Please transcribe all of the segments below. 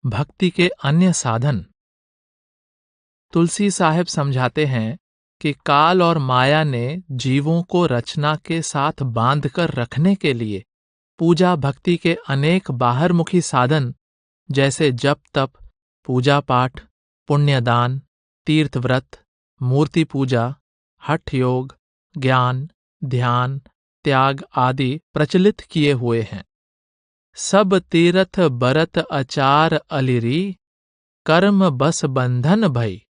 भक्ति के अन्य साधन। तुलसी साहब समझाते हैं कि काल और माया ने जीवों को रचना के साथ बांधकर रखने के लिए पूजा भक्ति के अनेक बाहरमुखी साधन जैसे जप तप, पूजा पाठ, पुण्यदान, तीर्थ व्रत, मूर्ति पूजा, हठ योग, ज्ञान, ध्यान, त्याग आदि प्रचलित किए हुए हैं। सब तीरथ बरत अचार अलिरी, कर्म बस बंधन भई।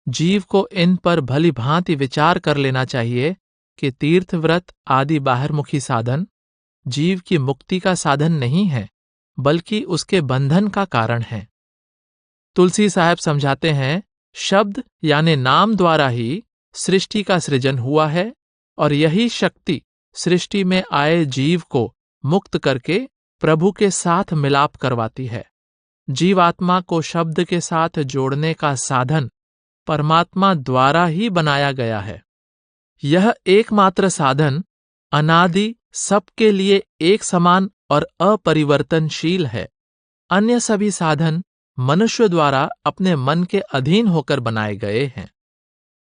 जीव को इन पर भली भांति विचार कर लेना चाहिए कि तीर्थ व्रत आदि बाहरमुखी साधन जीव की मुक्ति का साधन नहीं है, बल्कि उसके बंधन का कारण है। तुलसी साहब समझाते हैं, शब्द यानी नाम द्वारा ही सृष्टि का सृजन हुआ है और यही शक्ति सृष्टि में आए जीव को मुक्त करके प्रभु के साथ मिलाप करवाती है। जीवात्मा को शब्द के साथ जोड़ने का साधन परमात्मा द्वारा ही बनाया गया है। यह एकमात्र साधन अनादि सबके लिए एक समान और अपरिवर्तनशील है। अन्य सभी साधन मनुष्य द्वारा अपने मन के अधीन होकर बनाए गए हैं।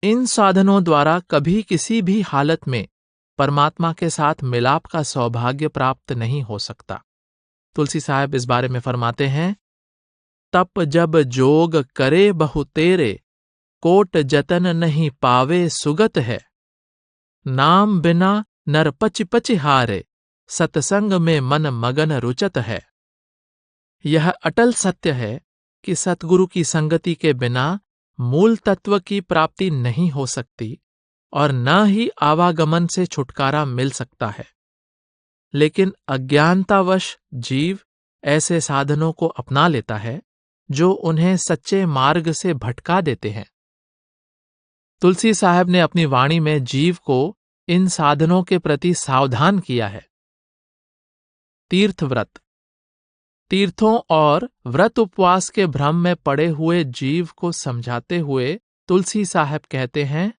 इन साधनों द्वारा कभी किसी भी हालत में परमात्मा के साथ मिलाप का सौभाग्य प्राप्त नहीं हो सकता। तुलसी साहब इस बारे में फरमाते हैं, तप जब जोग करे बहु तेरे, कोट जतन नहीं पावे सुगत है। नाम बिना नर पच पच हारे, सत्संग में मन मगन रुचत है। यह अटल सत्य है कि सतगुरु की संगति के बिना मूल तत्व की प्राप्ति नहीं हो सकती और न ही आवागमन से छुटकारा मिल सकता है। लेकिन अज्ञानतावश जीव ऐसे साधनों को अपना लेता है जो उन्हें सच्चे मार्ग से भटका देते हैं। तुलसी साहब ने अपनी वाणी में जीव को इन साधनों के प्रति सावधान किया है। तीर्थ व्रत। तीर्थों और व्रत उपवास के भ्रम में पड़े हुए जीव को समझाते हुए तुलसी साहब कहते हैं,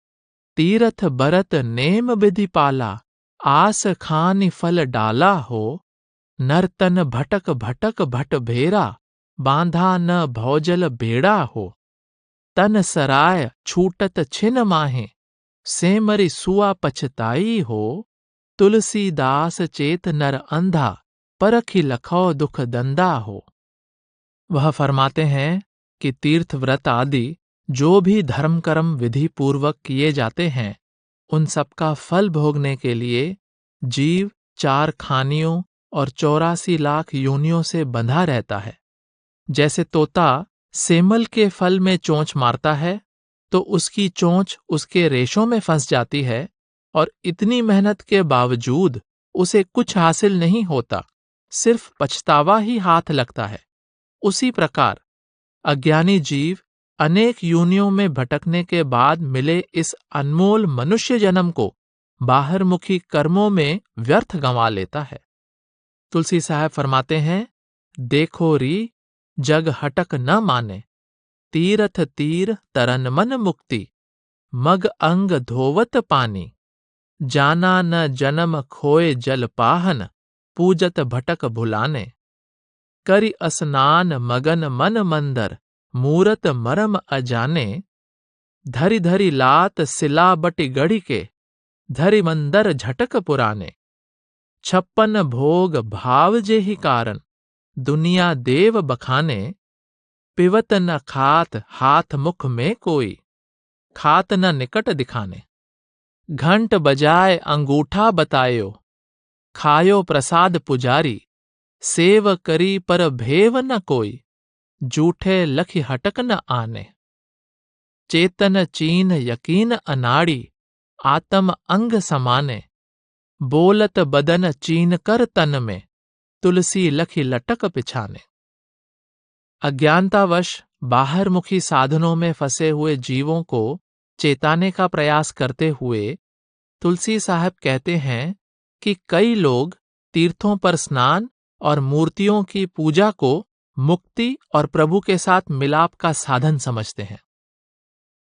तीरथ बरत नेम विधि पाला, आस खानि फल डाला हो। नर्तन भटक भटक भट भेरा, बांधा न भौजल बेड़ा हो। तन सराय छूटत छिन माहे, सेमरि सुआ पछताई हो। तुलसीदास चेत नर अंधा, परखि लखौ दुख दंदा हो। वह फरमाते हैं कि तीर्थ व्रत आदि जो भी धर्म कर्म विधि पूर्वक किए जाते हैं, उन सबका फल भोगने के लिए जीव 4 खानियों और 84 लाख योनियों से बंधा रहता है। जैसे तोता सेमल के फल में चोंच मारता है तो उसकी चोंच उसके रेशों में फंस जाती है और इतनी मेहनत के बावजूद उसे कुछ हासिल नहीं होता, सिर्फ पछतावा ही हाथ लगता है। उसी प्रकार अज्ञानी जीव अनेक योनियों में भटकने के बाद मिले इस अनमोल मनुष्य जन्म को बाहरमुखी कर्मों में व्यर्थ गंवा लेता है। तुलसी साहब फरमाते हैं, देखो री जग हटक न माने, तीरथ तीर तरन मन मुक्ति। मग अंग धोवत पानी, जाना न जन्म खोए जल पाहन। पूजत भटक भुलाने, करि स्नान मगन मन मंदर। मूरत मरम अजाने, धरि धरि लात सिला बटि गढ़ी के। धरि मंदर झटक पुराने, 56 भोग भाव जेहि कारण। दुनिया देव बखाने, पिवत न खात हाथ मुख में कोई। खात न निकट दिखाने, घंट बजाए अंगूठा बतायो। खायो प्रसाद पुजारी, सेव करी पर भेव न कोई। जूठे लखि हटक न आने, चेतन चीन यकीन अनाड़ी। आत्म अंग समाने, बोलत बदन चीन कर तन में। तुलसी लखि लटक पिछाने। अज्ञानतावश बाहरमुखी साधनों में फंसे हुए जीवों को चेताने का प्रयास करते हुए तुलसी साहब कहते हैं कि कई लोग तीर्थों पर स्नान और मूर्तियों की पूजा को मुक्ति और प्रभु के साथ मिलाप का साधन समझते हैं।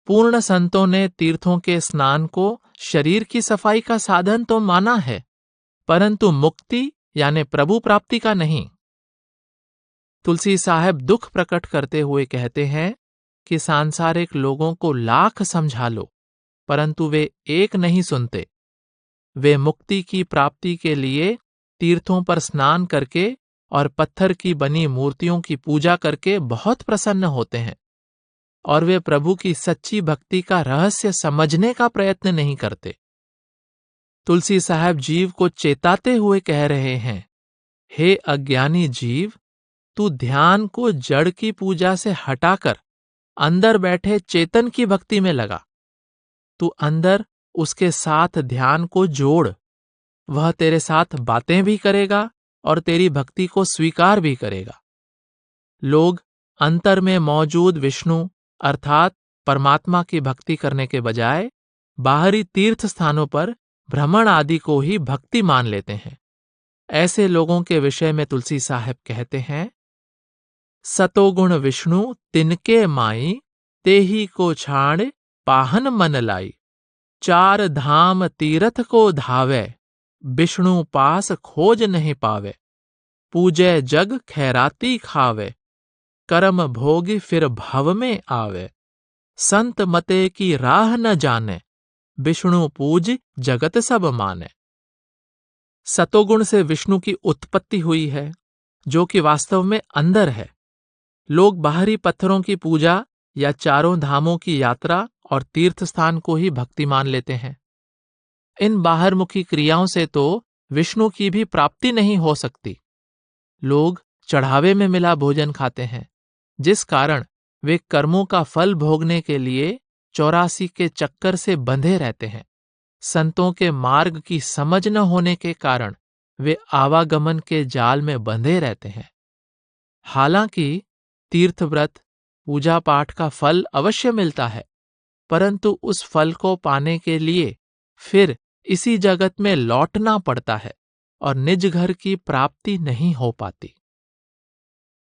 पूर्ण संतों ने तीर्थों के स्नान को शरीर की सफाई का साधन तो माना है, परंतु मुक्ति यानी प्रभु प्राप्ति का नहीं। तुलसी साहब दुख प्रकट करते हुए कहते हैं कि सांसारिक लोगों को लाख समझा लो, परंतु वे एक नहीं सुनते। वे मुक्ति की प्राप्ति के लिए तीर्थों पर स्नान करके और पत्थर की बनी मूर्तियों की पूजा करके बहुत प्रसन्न होते हैं, और वे प्रभु की सच्ची भक्ति का रहस्य समझने का प्रयत्न नहीं करते। तुलसी साहब जीव को चेताते हुए कह रहे हैं, हे अज्ञानी जीव, तू ध्यान को जड़ की पूजा से हटाकर अंदर बैठे चेतन की भक्ति में लगा। तू अंदर उसके साथ ध्यान को जोड़, वह तेरे साथ बातें भी करेगा और तेरी भक्ति को स्वीकार भी करेगा। लोग अंतर में मौजूद विष्णु अर्थात परमात्मा की भक्ति करने के बजाय बाहरी तीर्थ स्थानों पर भ्रमण आदि को ही भक्ति मान लेते हैं। ऐसे लोगों के विषय में तुलसी साहब कहते हैं, सतोगुण विष्णु तिनके माई, तेही को छाड़ पाहन मन लाई। चार धाम तीरथ को धावे, विष्णु पास खोज नहीं पावे। पूजे जग खैराती खावे, कर्म भोगी फिर भव में आवे। संत मते की राह न जाने, विष्णु पूज जगत सब माने। सतोगुण से विष्णु की उत्पत्ति हुई है, जो कि वास्तव में अंदर है। लोग बाहरी पत्थरों की पूजा या चारों धामों की यात्रा और तीर्थ स्थान को ही भक्ति मान लेते हैं। इन बाहरमुखी क्रियाओं से तो विष्णु की भी प्राप्ति नहीं हो सकती। लोग चढ़ावे में मिला भोजन खाते हैं, जिस कारण वे कर्मों का फल भोगने के लिए 84 के चक्कर से बंधे रहते हैं। संतों के मार्ग की समझ न होने के कारण वे आवागमन के जाल में बंधे रहते हैं। हालांकि तीर्थव्रत पूजा पाठ का फल अवश्य मिलता है, परंतु उस फल को पाने के लिए फिर इसी जगत में लौटना पड़ता है और निज घर की प्राप्ति नहीं हो पाती।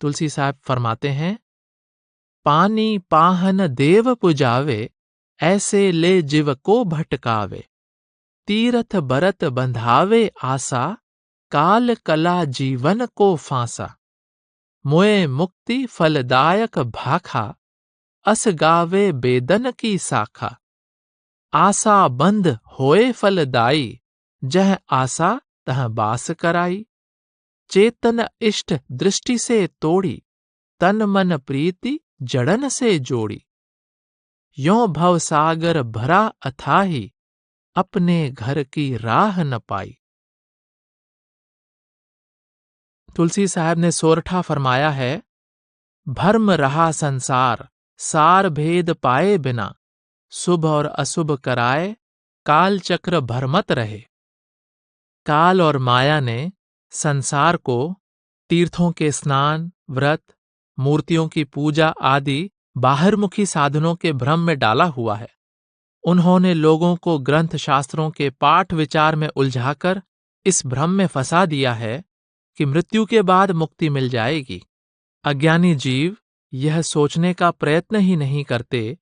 तुलसी साहब फरमाते हैं, पानी पाहन देव पुजावे, ऐसे ले जीव को भटकावे। तीरथ बरत बंधावे आसा, काल कला जीवन को फांसा। मोए मुक्ति फलदायक भाखा, अस गावे बेदन की साखा। आशा बंद होए फलदाई, जह आशा तह बास कराई। चेतन इष्ट दृष्टि से तोड़ी, तन मन प्रीति जड़न से जोड़ी। यों भव सागर भरा अथाही, अपने घर की राह न पाई। तुलसी साहब ने सोरठा फरमाया है, भर्म रहा संसार, सार भेद पाए बिना। शुभ और अशुभ कराए, काल चक्र भरमत रहे। काल और माया ने संसार को तीर्थों के स्नान, व्रत, मूर्तियों की पूजा आदि बाहरमुखी साधनों के भ्रम में डाला हुआ है। उन्होंने लोगों को ग्रंथ शास्त्रों के पाठ विचार में उलझाकर इस भ्रम में फंसा दिया है कि मृत्यु के बाद मुक्ति मिल जाएगी। अज्ञानी जीव यह सोचने का प्रयत्न ही नहीं करते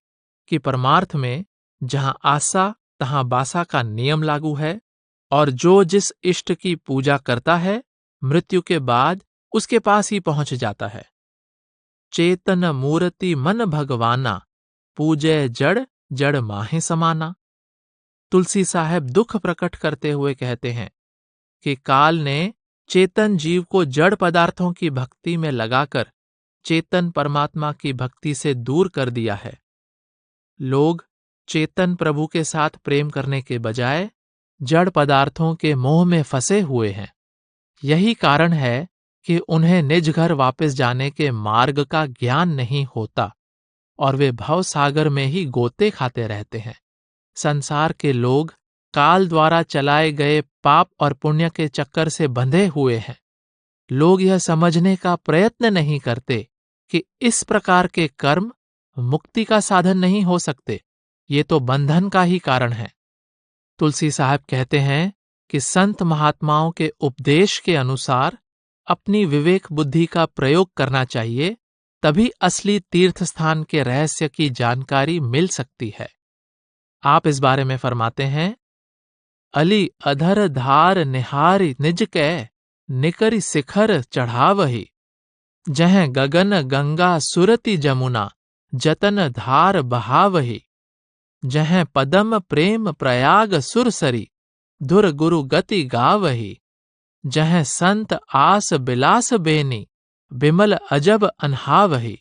कि परमार्थ में जहां आशा तहां बासा का नियम लागू है, और जो जिस इष्ट की पूजा करता है मृत्यु के बाद उसके पास ही पहुंच जाता है। चेतन मूर्ति मन भगवाना, पूजय जड़ जड़ माहे समाना। तुलसी साहब दुख प्रकट करते हुए कहते हैं कि काल ने चेतन जीव को जड़ पदार्थों की भक्ति में लगाकर चेतन परमात्मा की भक्ति से दूर कर दिया है। लोग चेतन प्रभु के साथ प्रेम करने के बजाय जड़ पदार्थों के मोह में फंसे हुए हैं। यही कारण है कि उन्हें निज घर वापस जाने के मार्ग का ज्ञान नहीं होता और वे भव सागर में ही गोते खाते रहते हैं। संसार के लोग काल द्वारा चलाए गए पाप और पुण्य के चक्कर से बंधे हुए हैं। लोग यह समझने का प्रयत्न नहीं करते कि इस प्रकार के कर्म मुक्ति का साधन नहीं हो सकते, ये तो बंधन का ही कारण है। तुलसी साहब कहते हैं कि संत महात्माओं के उपदेश के अनुसार अपनी विवेक बुद्धि का प्रयोग करना चाहिए, तभी असली तीर्थ स्थान के रहस्य की जानकारी मिल सकती है। आप इस बारे में फरमाते हैं, अली अधर धार निहारी निज कै, निकरी शिखर चढ़ावही। जह गगन गंगा सुरति जमुना, जतन धार बहावही। जह पदम प्रेम प्रयाग सुरसरी, धुर गुरु गति गावही। जह संत आस बिलास बेनी, बिमल अजब अनहावही।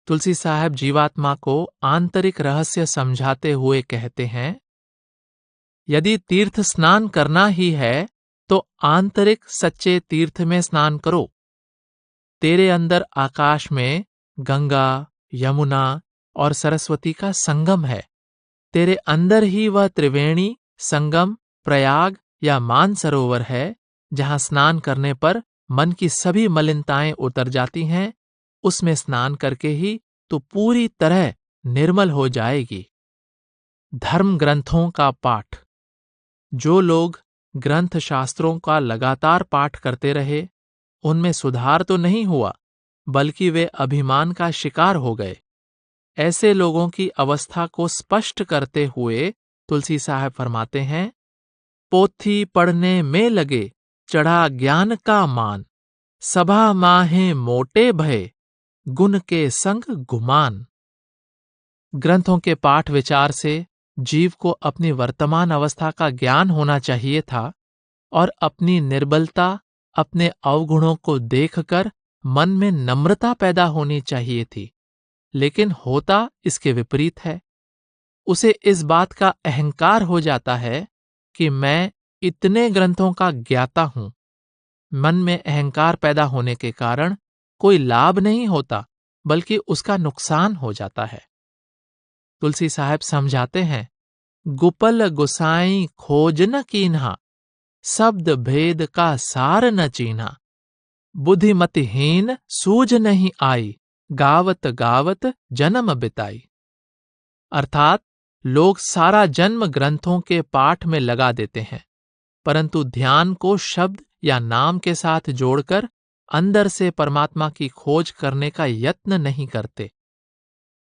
तुलसी साहब जीवात्मा को आंतरिक रहस्य समझाते हुए कहते हैं, यदि तीर्थ स्नान करना ही है तो आंतरिक सच्चे तीर्थ में स्नान करो। तेरे अंदर आकाश में गंगा, यमुना और सरस्वती का संगम है। तेरे अंदर ही वह त्रिवेणी, संगम, प्रयाग या मानसरोवर है जहां स्नान करने पर मन की सभी मलिनताएं उतर जाती हैं। उसमें स्नान करके ही तो पूरी तरह निर्मल हो जाएगी। धर्म ग्रंथों का पाठ। जो लोग ग्रंथ शास्त्रों का लगातार पाठ करते रहे, उनमें सुधार तो नहीं हुआ, बल्कि वे अभिमान का शिकार हो गए। ऐसे लोगों की अवस्था को स्पष्ट करते हुए तुलसी साहब फरमाते हैं, पोथी पढ़ने में लगे चढ़ा ज्ञान का मान, सभा माहे मोटे भय, गुण के संग गुमान। ग्रंथों के पाठ विचार से जीव को अपनी वर्तमान अवस्था का ज्ञान होना चाहिए था और अपनी निर्बलता, अपने अवगुणों को देखकर मन में नम्रता पैदा होनी चाहिए थी। लेकिन होता इसके विपरीत है। उसे इस बात का अहंकार हो जाता है कि मैं इतने ग्रंथों का ज्ञाता हूं। मन में अहंकार पैदा होने के कारण कोई लाभ नहीं होता, बल्कि उसका नुकसान हो जाता है। तुलसी साहब समझाते हैं, गुपल गुसाई खोज न कीन्हा, शब्द भेद का सार न चीन्हा। बुद्धिमतिहीन सूझ नहीं आई, गावत गावत जन्म बिताई। अर्थात लोग सारा जन्म ग्रंथों के पाठ में लगा देते हैं, परंतु ध्यान को शब्द या नाम के साथ जोड़कर अंदर से परमात्मा की खोज करने का यत्न नहीं करते।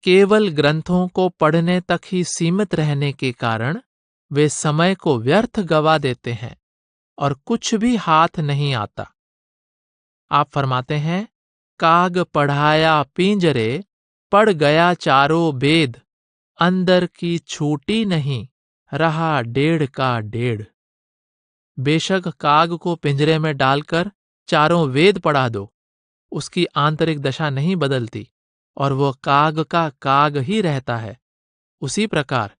केवल ग्रंथों को पढ़ने तक ही सीमित रहने के कारण वे समय को व्यर्थ गवा देते हैं और कुछ भी हाथ नहीं आता। आप फरमाते हैं, काग पढ़ाया पिंजरे, पढ़ गया चारों वेद, अंदर की छूटी नहीं, रहा डेढ़ का डेढ़। बेशक काग को पिंजरे में डालकर चारों वेद पढ़ा दो, उसकी आंतरिक दशा नहीं बदलती और वह काग का काग ही रहता है। उसी प्रकार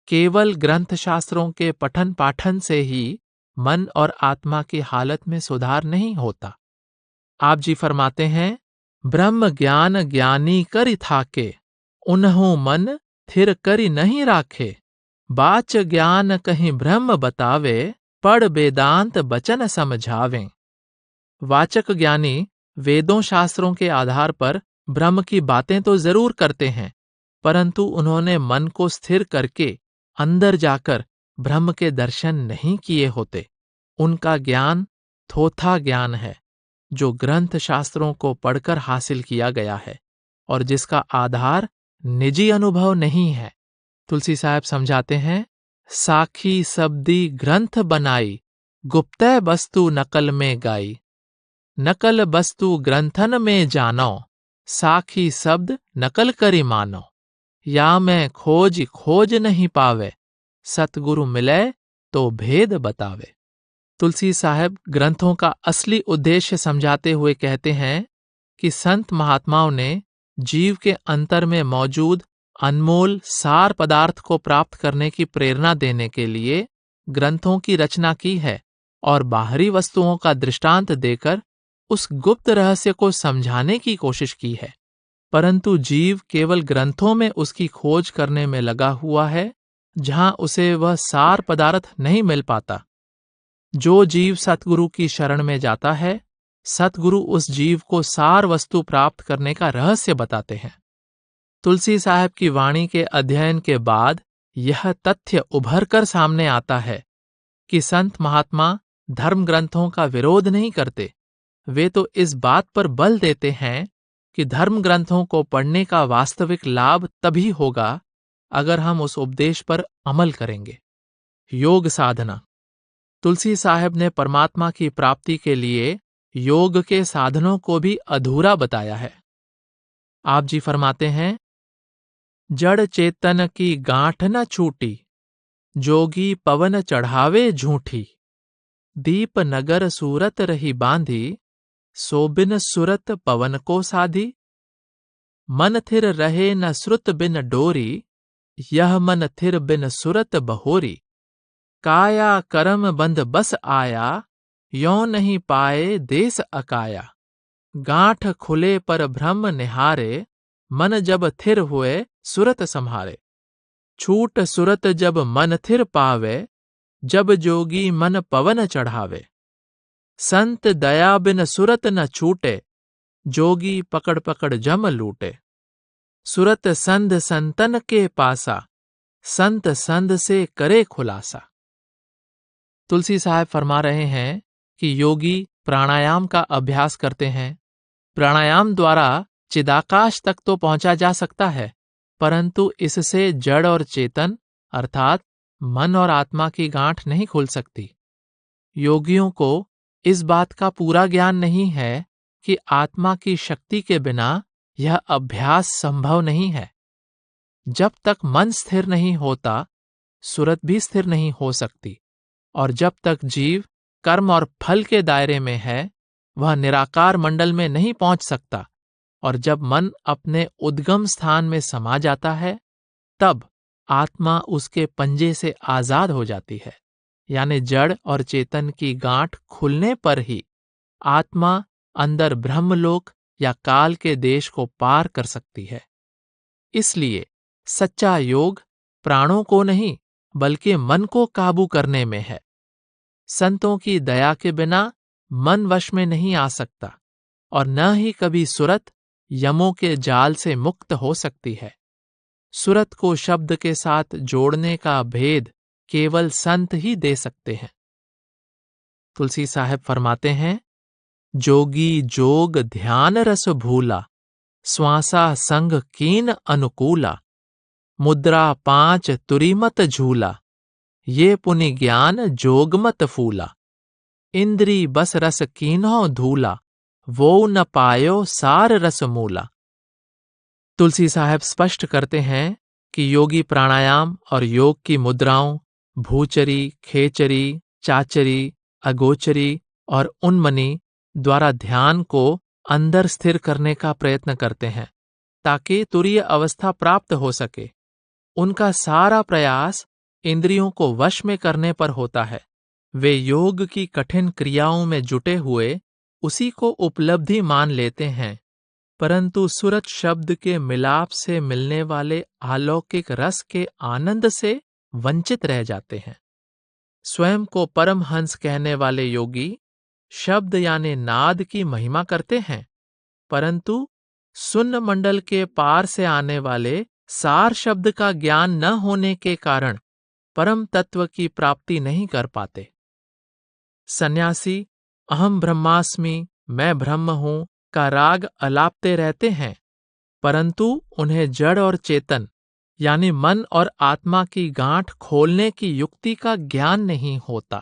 केवल ग्रंथ शास्त्रों के पठन पाठन से ही मन और आत्मा की हालत में सुधार नहीं होता। आप जी फरमाते हैं, ब्रह्म ज्ञान ज्ञानी करि थाके, उन्हों मन थिर करि नहीं राखे। बाच ज्ञान कहीं ब्रह्म बतावे, पढ़ वेदांत बचन समझावें। वाचक ज्ञानी वेदों शास्त्रों के आधार पर ब्रह्म की बातें तो जरूर करते हैं, परंतु उन्होंने मन को स्थिर करके अंदर जाकर ब्रह्म के दर्शन नहीं किए होते। उनका ज्ञान थोथा ज्ञान है, जो ग्रंथ शास्त्रों को पढ़कर हासिल किया गया है और जिसका आधार निजी अनुभव नहीं है। तुलसी साहब समझाते हैं, साखी शब्दी ग्रंथ बनाई, गुप्तय वस्तु नकल में गाई। नकल वस्तु ग्रंथन में जानो, साखी शब्द नकल करी मानो। या मैं खोज खोज नहीं पावे, सतगुरु मिले तो भेद बतावे। तुलसी साहब ग्रंथों का असली उद्देश्य समझाते हुए कहते हैं कि संत महात्माओं ने जीव के अंतर में मौजूद अनमोल सार पदार्थ को प्राप्त करने की प्रेरणा देने के लिए ग्रंथों की रचना की है और बाहरी वस्तुओं का दृष्टांत देकर उस गुप्त रहस्य को समझाने की कोशिश की है। परंतु जीव केवल ग्रंथों में उसकी खोज करने में लगा हुआ है, जहां उसे वह सार पदार्थ नहीं मिल पाता। जो जीव सतगुरु की शरण में जाता है, सतगुरु उस जीव को सार वस्तु प्राप्त करने का रहस्य बताते हैं। तुलसी साहब की वाणी के अध्ययन के बाद यह तथ्य उभर कर सामने आता है कि संत महात्मा धर्म ग्रंथों का विरोध नहीं करते। वे तो इस बात पर बल देते हैं कि धर्म ग्रंथों को पढ़ने का वास्तविक लाभ तभी होगा अगर हम उस उपदेश पर अमल करेंगे। योग साधना। तुलसी साहब ने परमात्मा की प्राप्ति के लिए योग के साधनों को भी अधूरा बताया है। आप जी फरमाते हैं, जड़ चेतन की गांठ न छूटी, जोगी पवन चढ़ावे झूठी। दीप नगर सूरत रही बांधी, सोबिन सुरत पवन को साधी। मन थिर रहे न श्रुत बिन डोरी, यह मन थिर बिन सुरत बहोरी। काया करम बंध बस आया, यों नहीं पाए देस अकाया। गांठ खुले पर ब्रह्म निहारे, मन जब थिर हुए सुरत संहारे। छूट सुरत जब मन थिर पावे, जब जोगी मन पवन चढ़ावे। संत दया बिन सुरत न छूटे, जोगी पकड़ पकड़ जम लूटे। सुरत संध संतन के पासा, संत संध से करे खुलासा। तुलसी साहब फरमा रहे हैं कि योगी प्राणायाम का अभ्यास करते हैं। प्राणायाम द्वारा चिदाकाश तक तो पहुंचा जा सकता है, परंतु इससे जड़ और चेतन अर्थात मन और आत्मा की गांठ नहीं खुल सकती। योगियों को इस बात का पूरा ज्ञान नहीं है कि आत्मा की शक्ति के बिना यह अभ्यास संभव नहीं है। जब तक मन स्थिर नहीं होता, सुरत भी स्थिर नहीं हो सकती, और जब तक जीव कर्म और फल के दायरे में है, वह निराकार मंडल में नहीं पहुंच सकता। और जब मन अपने उद्गम स्थान में समा जाता है, तब आत्मा उसके पंजे से आजाद हो जाती है। यानी जड़ और चेतन की गांठ खुलने पर ही आत्मा अंदर ब्रह्मलोक या काल के देश को पार कर सकती है। इसलिए सच्चा योग प्राणों को नहीं बल्कि मन को काबू करने में है। संतों की दया के बिना मन वश में नहीं आ सकता, और न ही कभी सुरत यमों के जाल से मुक्त हो सकती है। सुरत को शब्द के साथ जोड़ने का भेद केवल संत ही दे सकते हैं। तुलसी साहब फरमाते हैं, जोगी जोग ध्यान रस भूला, श्वासा संग कीन अनुकूला। मुद्रा 5 तुरीमत झूला, ये पुनि ज्ञान जोगमत फूला। इंद्री बस रस कीन्हो धूला, वो न पायो सार रस मूला। तुलसी साहब स्पष्ट करते हैं कि योगी प्राणायाम और योग की मुद्राओं भूचरी, खेचरी, चाचरी, अगोचरी और उन्मनी द्वारा ध्यान को अंदर स्थिर करने का प्रयत्न करते हैं, ताकि तुरीय अवस्था प्राप्त हो सके। उनका सारा प्रयास इंद्रियों को वश में करने पर होता है। वे योग की कठिन क्रियाओं में जुटे हुए उसी को उपलब्धि मान लेते हैं, परंतु सुरत शब्द के मिलाप से मिलने वाले अलौकिक रस के आनंद से वंचित रह जाते हैं। स्वयं को परमहंस कहने वाले योगी शब्द यानी नाद की महिमा करते हैं, परंतु सुन्न मंडल के पार से आने वाले सार शब्द का ज्ञान न होने के कारण परम तत्व की प्राप्ति नहीं कर पाते। सन्यासी अहम ब्रह्मास्मि, मैं ब्रह्म हूं का राग अलापते रहते हैं, परंतु उन्हें जड़ और चेतन यानी मन और आत्मा की गांठ खोलने की युक्ति का ज्ञान नहीं होता।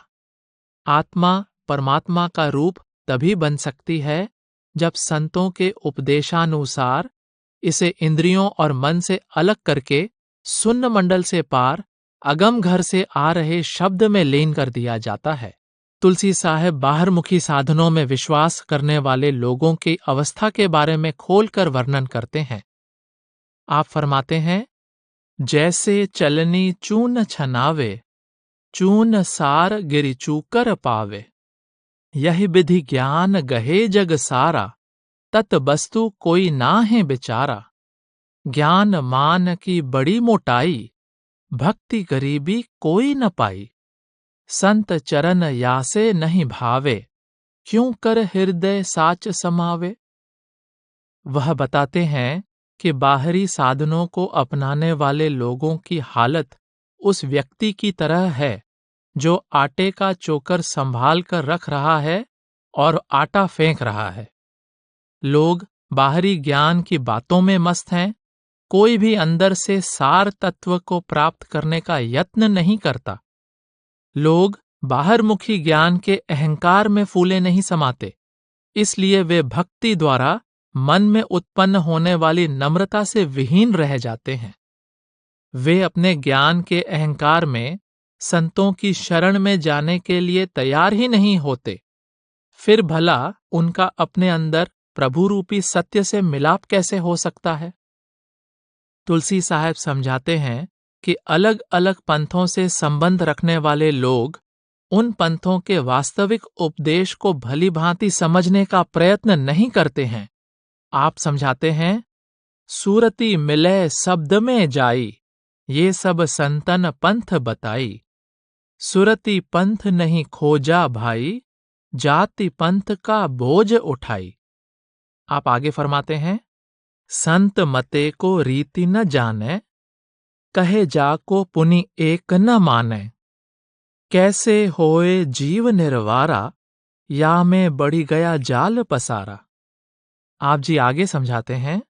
आत्मा परमात्मा का रूप तभी बन सकती है जब संतों के उपदेशानुसार इसे इंद्रियों और मन से अलग करके सुन्न मंडल से पार अगम घर से आ रहे शब्द में लीन कर दिया जाता है। तुलसी साहब बाहरमुखी साधनों में विश्वास करने वाले लोगों की अवस्था के बारे में खोलकर वर्णन करते हैं। आप फरमाते हैं, जैसे चलनी चून छनावे, चून सार गिरि चूकर पावे। यही विधि ज्ञान गहे जग सारा, तत वस्तु कोई ना है बेचारा। ज्ञान मान की बड़ी मोटाई, भक्ति गरीबी कोई न पाई। संत चरण यासे नहीं भावे, क्यों कर हृदय साच समावे। वह बताते हैं कि बाहरी साधनों को अपनाने वाले लोगों की हालत उस व्यक्ति की तरह है जो आटे का चोकर संभाल कर रख रहा है और आटा फेंक रहा है। लोग बाहरी ज्ञान की बातों में मस्त हैं, कोई भी अंदर से सार तत्व को प्राप्त करने का यत्न नहीं करता। लोग बाहरमुखी ज्ञान के अहंकार में फूले नहीं समाते, इसलिए वे भक्ति द्वारा मन में उत्पन्न होने वाली नम्रता से विहीन रह जाते हैं। वे अपने ज्ञान के अहंकार में संतों की शरण में जाने के लिए तैयार ही नहीं होते। फिर भला उनका अपने अंदर प्रभु रूपी सत्य से मिलाप कैसे हो सकता है? तुलसी साहब समझाते हैं कि अलग अलग पंथों से संबंध रखने वाले लोग उन पंथों के वास्तविक उपदेश को भली भांति समझने का प्रयत्न नहीं करते हैं। आप समझाते हैं, सूरती मिले शब्द में जाई, ये सब संतन पंथ बताई। सुरती पंथ नहीं खोजा भाई, जाति पंथ का बोझ उठाई। आप आगे फरमाते हैं, संत मते को रीति न जाने, कहे जाको पुनि एक न माने। कैसे होए जीव निर्वारा, या में बढ़ी गया जाल पसारा। आप जी आगे समझाते हैं,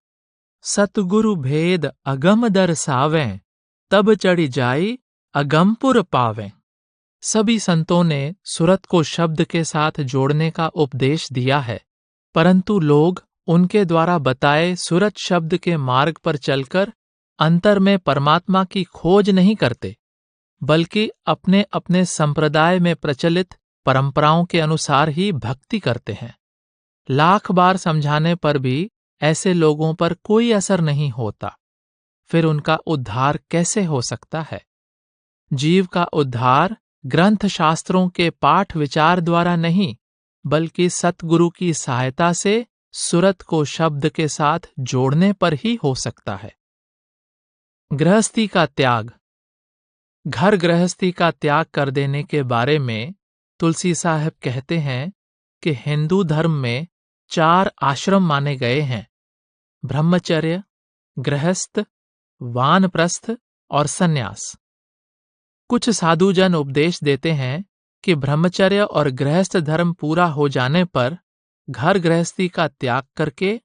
सतगुरु भेद अगम दर्शावें, तब चढ़ी जाई अगमपुर पावें। सभी संतों ने सुरत को शब्द के साथ जोड़ने का उपदेश दिया है, परंतु लोग उनके द्वारा बताए सुरत शब्द के मार्ग पर चलकर अंतर में परमात्मा की खोज नहीं करते, बल्कि अपने अपने संप्रदाय में प्रचलित परंपराओं के अनुसार ही भक्ति करते हैं। लाख बार समझाने पर भी ऐसे लोगों पर कोई असर नहीं होता। फिर उनका उद्धार कैसे हो सकता है? जीव का उद्धार ग्रंथ शास्त्रों के पाठ विचार द्वारा नहीं, बल्कि सतगुरु की सहायता से सुरत को शब्द के साथ जोड़ने पर ही हो सकता है। गृहस्थी का त्याग। घर गृहस्थी का त्याग कर देने के बारे में तुलसी साहब कहते हैं कि हिंदू धर्म में 4 आश्रम माने गए हैं: ब्रह्मचर्य, गृहस्थ, वानप्रस्थ और सन्यास। कुछ साधुजन उपदेश देते हैं कि ब्रह्मचर्य और गृहस्थ धर्म पूरा हो जाने पर घर गृहस्थी का त्याग करके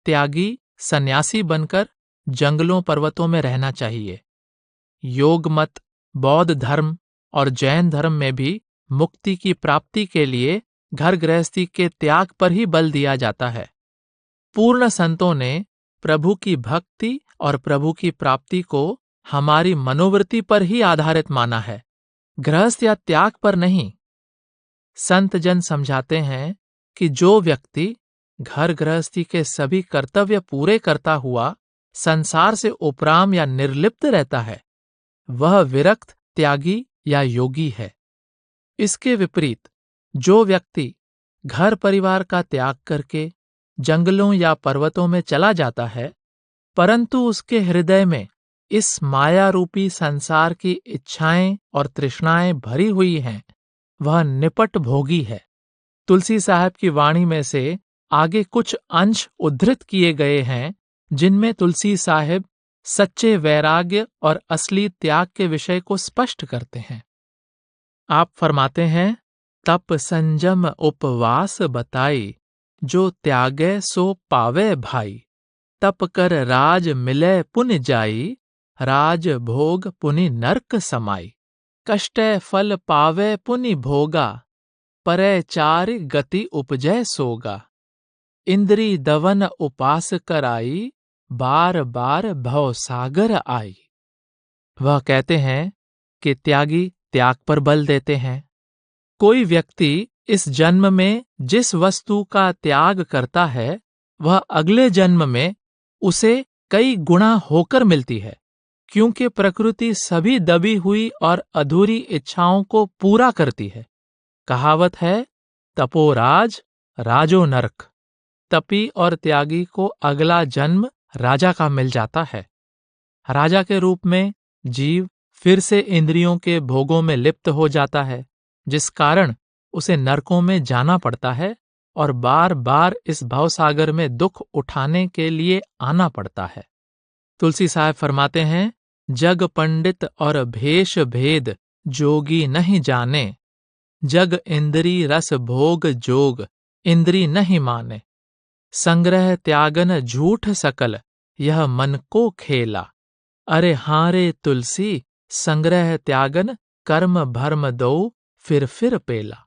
त्यागी सन्यासी बनकर जंगलों पर्वतों में रहना चाहिए। योग मत, बौद्ध धर्म और जैन धर्म में भी मुक्ति की प्राप्ति के लिए घर गृहस्थी के त्याग पर ही बल दिया जाता है। पूर्ण संतों ने प्रभु की भक्ति और प्रभु की प्राप्ति को हमारी मनोवृत्ति पर ही आधारित माना है, गृहस्थ या त्याग पर नहीं। संत जन समझाते हैं कि जो व्यक्ति घर गृहस्थी के सभी कर्तव्य पूरे करता हुआ संसार से उपराम या निर्लिप्त रहता है, वह विरक्त, त्यागी या योगी है। इसके विपरीत जो व्यक्ति घर परिवार का त्याग करके जंगलों या पर्वतों में चला जाता है, परंतु उसके हृदय में इस माया रूपी संसार की इच्छाएं और तृष्णाएं भरी हुई हैं, वह निपट भोगी है। तुलसी साहब की वाणी में से आगे कुछ अंश उद्धृत किए गए हैं, जिनमें तुलसी साहब सच्चे वैराग्य और असली त्याग के विषय को स्पष्ट करते हैं। आप फरमाते हैं, तप संजम उपवास बताई, जो त्यागे सो पावे भाई। तप कर राज मिले पुनि जाई, राज भोग पुनि नरक समाई। कष्टै फल पावे पुनि भोगा, परै चारि गति उपजय सोगा। इंद्री दवन उपास कराई, बार बार भव सागर आई। वह कहते हैं कि त्यागी त्याग पर बल देते हैं। कोई व्यक्ति इस जन्म में जिस वस्तु का त्याग करता है, वह अगले जन्म में उसे कई गुणा होकर मिलती है, क्योंकि प्रकृति सभी दबी हुई और अधूरी इच्छाओं को पूरा करती है। कहावत है, तपोराज राजो नरक। तपी और त्यागी को अगला जन्म राजा का मिल जाता है। राजा के रूप में जीव फिर से इंद्रियों के भोगों में लिप्त हो जाता है, जिस कारण उसे नरकों में जाना पड़ता है और बार बार इस भवसागर में दुख उठाने के लिए आना पड़ता है। तुलसी साहब फरमाते हैं, जग पंडित और भेष भेद जोगी नहीं जाने, जग इंद्री रस भोग जोग इंद्री नहीं माने। संग्रह त्यागन झूठ सकल, यह मन को खेला। अरे हारे तुलसी, संग्रह त्यागन कर्म भर्म दो फिर पेला।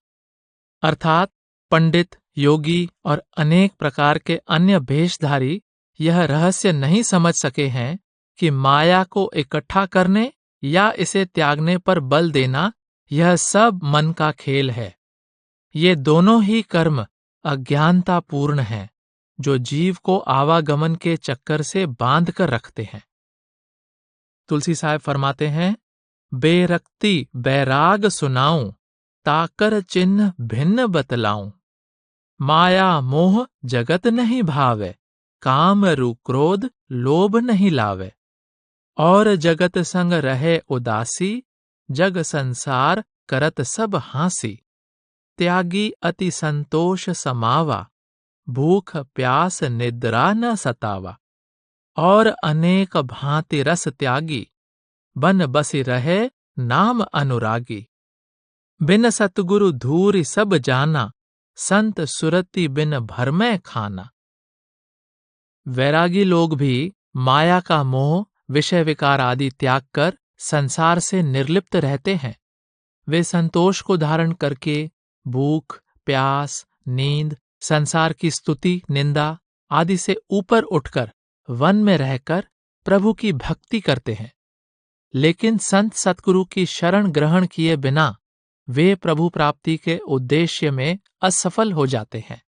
अर्थात पंडित, योगी और अनेक प्रकार के अन्य भेषधारी यह रहस्य नहीं समझ सके हैं कि माया को इकट्ठा करने या इसे त्यागने पर बल देना यह सब मन का खेल है। ये दोनों ही कर्म अज्ञानतापूर्ण हैं, जो जीव को आवागमन के चक्कर से बांध कर रखते हैं। तुलसी साहब फरमाते हैं, बेरक्ति बैराग सुनाऊं, ताकर चिन्ह भिन्न बतलाऊं। माया मोह जगत नहीं भावे, काम रु क्रोध लोभ नहीं लावे। और जगत संग रहे उदासी, जग संसार करत सब हांसी। त्यागी अति संतोष समावा, भूख प्यास निद्रा न सतावा। और अनेक भांति रस त्यागी, बन बसी रहे नाम अनुरागी। बिन सतगुरु धूरि सब जाना, संत सुरति बिन भर में खाना। वैरागी लोग भी माया का मोह, विषय विकार आदि त्याग कर संसार से निर्लिप्त रहते हैं। वे संतोष को धारण करके भूख, प्यास, नींद, संसार की स्तुति, निंदा आदि से ऊपर उठकर वन में रहकर प्रभु की भक्ति करते हैं। लेकिन संत सतगुरु की शरण ग्रहण किए बिना वे प्रभु प्राप्ति के उद्देश्य में असफल हो जाते हैं।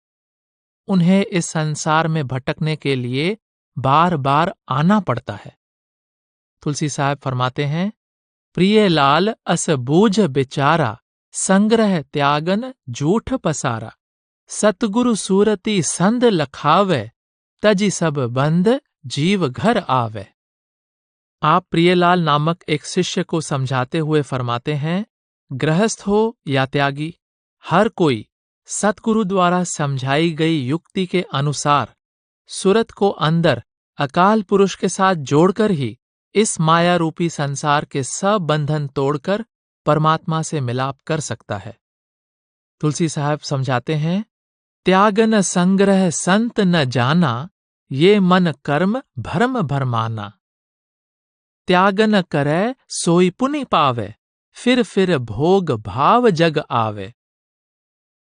उन्हें इस संसार में भटकने के लिए बार बार आना पड़ता है। तुलसी साहब फरमाते हैं, प्रिय लाल अस बूझ बिचारा, संग्रह त्यागन झूठ पसारा। सतगुरु सूरति संद लखावे, तजी सब बंद जीव घर आवे। आप प्रियलाल नामक एक शिष्य को समझाते हुए फरमाते हैं, गृहस्थ हो या त्यागी, हर कोई सतगुरु द्वारा समझाई गई युक्ति के अनुसार सुरत को अंदर अकाल पुरुष के साथ जोड़कर ही इस माया रूपी संसार के सब बंधन तोड़कर परमात्मा से मिलाप कर सकता है। तुलसी साहब समझाते हैं, त्यागन संग्रह संत न जाना, ये मन कर्म भरम भरमाना। त्यागन करे सोई पुनि पावे, फिर भोग भाव जग आवे।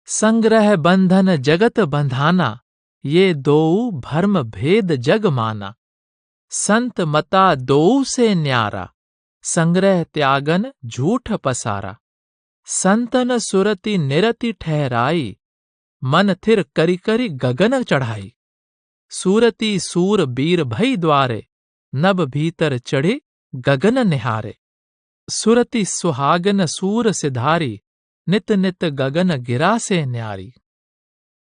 संग्रह बंधन जगत बंधाना, ये दोऊ भर्म भेद जग माना। संत मता दोऊ से न्यारा, संग्रह त्यागन झूठ पसारा। संतन सुरति निरति ठहराई, मन थिर करी करी गगन चढ़ाई। सूरति सूर बीर भई द्वारे, नभ भीतर चढ़े गगन निहारे। सुरति सुहागन सूर सिधारी, नित नित गगन गिरा से न्यारी।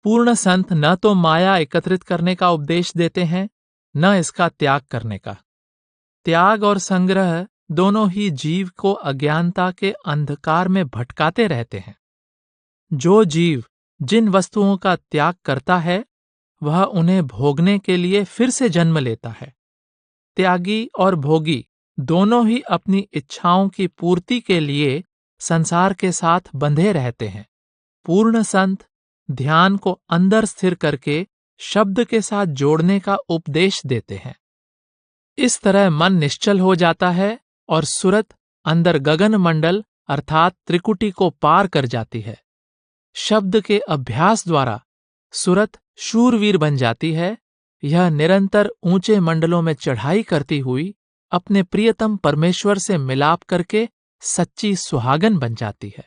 पूर्ण संत न तो माया एकत्रित करने का उपदेश देते हैं, न इसका त्याग करने का। त्याग और संग्रह दोनों ही जीव को अज्ञानता के अंधकार में भटकाते रहते हैं। जो जीव जिन वस्तुओं का त्याग करता है, वह उन्हें भोगने के लिए फिर से जन्म लेता है। त्यागी और भोगी दोनों ही अपनी इच्छाओं की पूर्ति के लिए संसार के साथ बंधे रहते हैं। पूर्ण संत ध्यान को अंदर स्थिर करके शब्द के साथ जोड़ने का उपदेश देते हैं। इस तरह मन निश्चल हो जाता है और सुरत अंदर गगन मंडल अर्थात त्रिकुटी को पार कर जाती है। शब्द के अभ्यास द्वारा सुरत शूरवीर बन जाती है। यह निरंतर ऊंचे मंडलों में चढ़ाई करती हुई अपने प्रियतम परमेश्वर से मिलाप करके सच्ची सुहागन बन जाती है।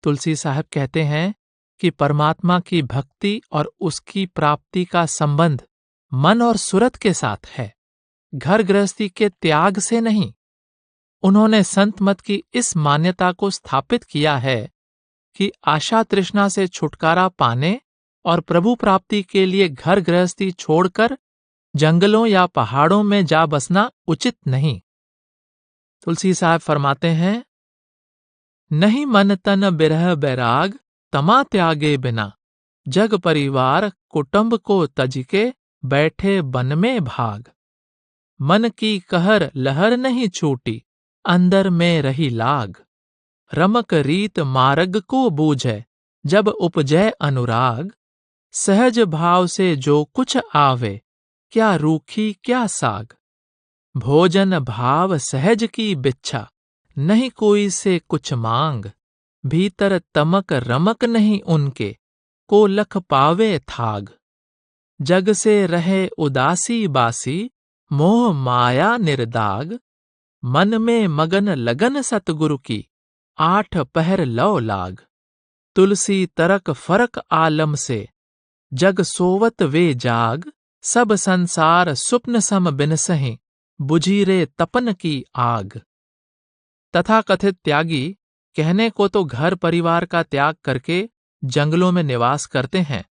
तुलसी साहब कहते हैं कि परमात्मा की भक्ति और उसकी प्राप्ति का संबंध मन और सुरत के साथ है, घर गृहस्थी के त्याग से नहीं। उन्होंने संत मत की इस मान्यता को स्थापित किया है कि आशा तृष्णा से छुटकारा पाने और प्रभु प्राप्ति के लिए घर गृहस्थी छोड़कर जंगलों या पहाड़ों में जा बसना उचित नहीं। तुलसी साहब फरमाते हैं, नहीं मन तन बिरह बैराग, तमा त्यागे बिना। जग परिवार कुटुंब को तज के, बैठे बन में भाग। मन की कहर लहर नहीं छूटी, अंदर में रही लाग। रमक रीत मार्ग को बूझे, जब उपजय अनुराग। सहज भाव से जो कुछ आवे, क्या रूखी क्या साग। भोजन भाव सहज की बिच्छा, नहीं कोई से कुछ मांग। भीतर तमक रमक नहीं उनके, को लख पावे थाग। जग से रहे उदासी बासी, मोह माया निर्दाग। मन में मगन लगन सतगुरु की, 8 पहर लौ लाग। तुलसी तरक फरक आलम से, जग सोवत वे जाग। सब संसार स्वप्न सम बिनसहि, बुझी रे तपन की आग। तथाकथित त्यागी कहने को तो घर परिवार का त्याग करके जंगलों में निवास करते हैं,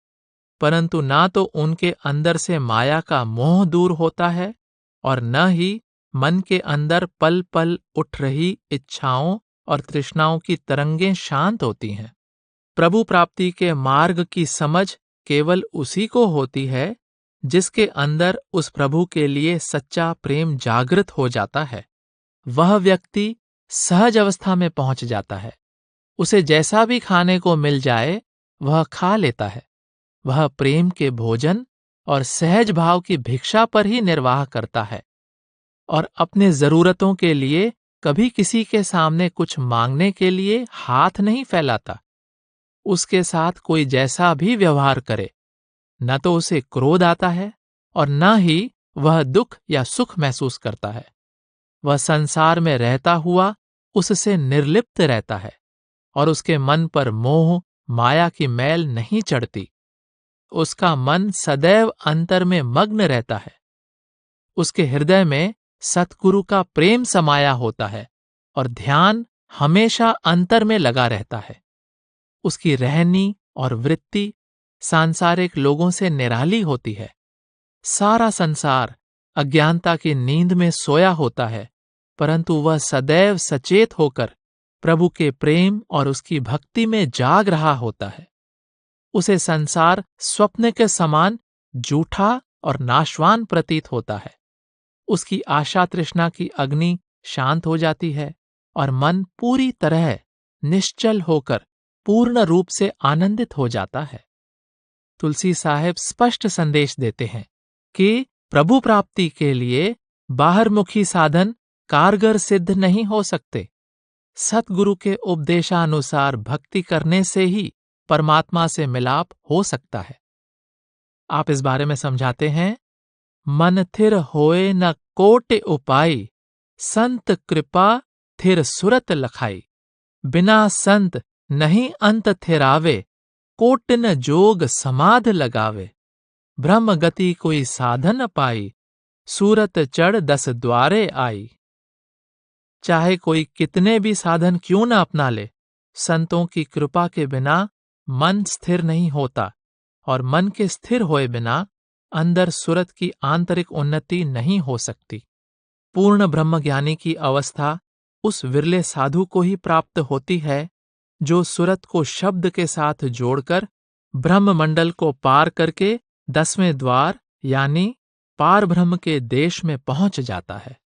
परंतु ना तो उनके अंदर से माया का मोह दूर होता है और न ही मन के अंदर पल पल उठ रही इच्छाओं और तृष्णाओं की तरंगें शांत होती हैं। प्रभु प्राप्ति के मार्ग की समझ केवल उसी को होती है जिसके अंदर उस प्रभु के लिए सच्चा प्रेम जागृत हो जाता है। वह व्यक्ति सहज अवस्था में पहुंच जाता है। उसे जैसा भी खाने को मिल जाए वह खा लेता है। वह प्रेम के भोजन और सहज भाव की भिक्षा पर ही निर्वाह करता है और अपने जरूरतों के लिए कभी किसी के सामने कुछ मांगने के लिए हाथ नहीं फैलाता। उसके साथ कोई जैसा भी व्यवहार करे, न तो उसे क्रोध आता है और न ही वह दुख या सुख महसूस करता है। वह संसार में रहता हुआ उससे निर्लिप्त रहता है और उसके मन पर मोह माया की मैल नहीं चढ़ती। उसका मन सदैव अंतर में मग्न रहता है। उसके हृदय में सतगुरु का प्रेम समाया होता है और ध्यान हमेशा अंतर में लगा रहता है। उसकी रहनी और वृत्ति सांसारिक लोगों से निराली होती है। सारा संसार अज्ञानता की नींद में सोया होता है, परंतु वह सदैव सचेत होकर प्रभु के प्रेम और उसकी भक्ति में जाग रहा होता है। उसे संसार स्वप्न के समान जूठा और नाशवान प्रतीत होता है। उसकी आशा तृष्णा की अग्नि शांत हो जाती है और मन पूरी तरह निश्चल होकर पूर्ण रूप से आनंदित हो जाता है। तुलसी साहेब स्पष्ट संदेश देते हैं कि प्रभु प्राप्ति के लिए बाहरमुखी साधन कारगर सिद्ध नहीं हो सकते। सतगुरु के उपदेशानुसार भक्ति करने से ही परमात्मा से मिलाप हो सकता है। आप इस बारे में समझाते हैं, मन थिर होए न कोटि उपाय, संत कृपा थिर सुरत लखाई। बिना संत नहीं अंत थिरावे, कोटिन जोग समाध लगावे। ब्रह्म गति कोई साधन पाई, सूरत चढ़ 10 द्वारे आई। चाहे कोई कितने भी साधन क्यों न अपना ले, संतों की कृपा के बिना मन स्थिर नहीं होता और मन के स्थिर होए बिना अंदर सुरत की आंतरिक उन्नति नहीं हो सकती। पूर्ण ब्रह्मज्ञानी की अवस्था उस विरले साधु को ही प्राप्त होती है जो सुरत को शब्द के साथ जोड़कर ब्रह्म मंडल को पार करके 10वें द्वार यानी पार ब्रह्म के देश में पहुंच जाता है।